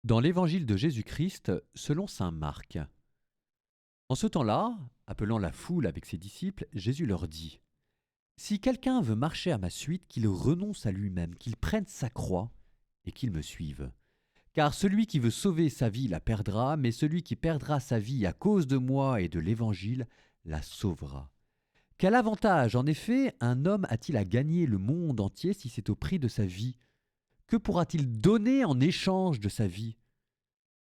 Dans l'Évangile de Jésus-Christ, selon saint Marc. En ce temps-là, appelant la foule avec ses disciples, Jésus leur dit : « Si quelqu'un veut marcher à ma suite, qu'il renonce à lui-même, qu'il prenne sa croix et qu'il me suive. Car celui qui veut sauver sa vie la perdra, mais celui qui perdra sa vie à cause de moi et de l'Évangile la sauvera. Quel avantage, en effet, un homme a-t-il à gagner le monde entier si c'est au prix de sa vie ? Que pourra-t-il donner en échange de sa vie ?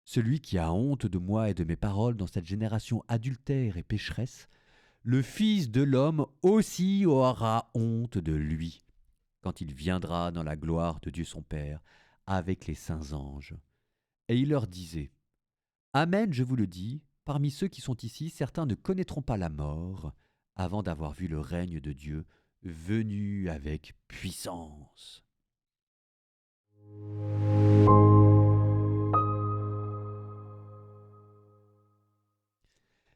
Celui qui a honte de moi et de mes paroles dans cette génération adultère et pécheresse, le Fils de l'homme aussi aura honte de lui, quand il viendra dans la gloire de Dieu son Père, avec les saints anges. » Et il leur disait : « Amen, je vous le dis, parmi ceux qui sont ici, certains ne connaîtront pas la mort avant d'avoir vu le règne de Dieu venu avec puissance. »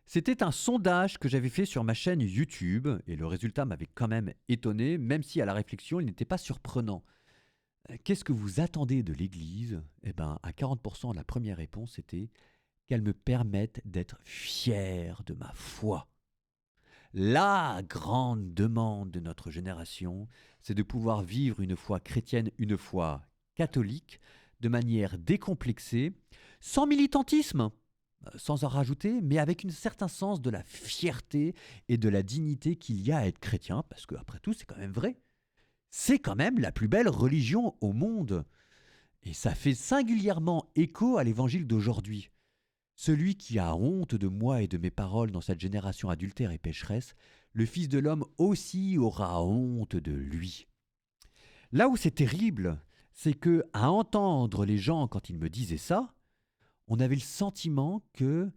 C'était un sondage que j'avais fait sur ma chaîne YouTube et le résultat m'avait quand même étonné, même si à la réflexion il n'était pas surprenant. Qu'est-ce que vous attendez de l'Église ? Eh bien, à 40%, la première réponse était qu'elle me permette d'être fier de ma foi. La grande demande de notre génération, c'est de pouvoir vivre une foi chrétienne, une foi catholique, de manière décomplexée, sans militantisme, sans en rajouter, mais avec un certain sens de la fierté et de la dignité qu'il y a à être chrétien, parce qu'après tout, c'est quand même vrai. C'est quand même la plus belle religion au monde. Et ça fait singulièrement écho à l'évangile d'aujourd'hui. Celui qui a honte de moi et de mes paroles dans cette génération adultère et pécheresse, le Fils de l'homme aussi aura honte de lui. Là où c'est terrible, c'est que, à entendre les gens quand ils me disaient ça, on avait le sentiment qu'ils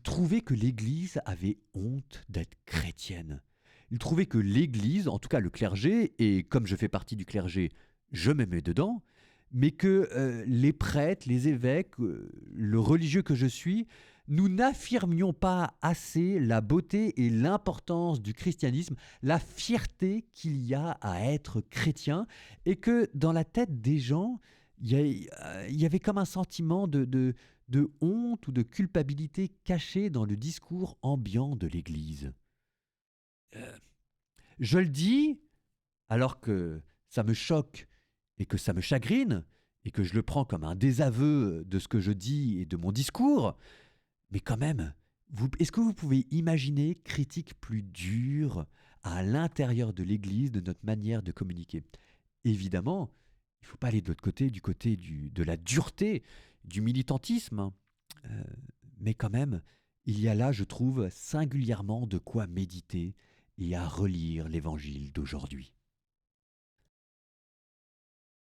trouvaient que l'Église avait honte d'être chrétienne. Ils trouvaient que l'Église, en tout cas le clergé, et comme je fais partie du clergé, je me mets dedans, mais que les prêtres, les évêques, le religieux que je suis, nous n'affirmions pas assez la beauté et l'importance du christianisme, la fierté qu'il y a à être chrétien, et que dans la tête des gens, il y avait comme un sentiment de honte ou de culpabilité caché dans le discours ambiant de l'Église. Je le dis alors que ça me choque et que ça me chagrine, et que je le prends comme un désaveu de ce que je dis et de mon discours, mais quand même, est-ce que vous pouvez imaginer critique plus dure à l'intérieur de l'Église de notre manière de communiquer ? Évidemment, il ne faut pas aller de l'autre côté, du côté de la dureté, du militantisme, hein. Euh, mais quand même, il y a là, je trouve, singulièrement de quoi méditer et à relire l'Évangile d'aujourd'hui.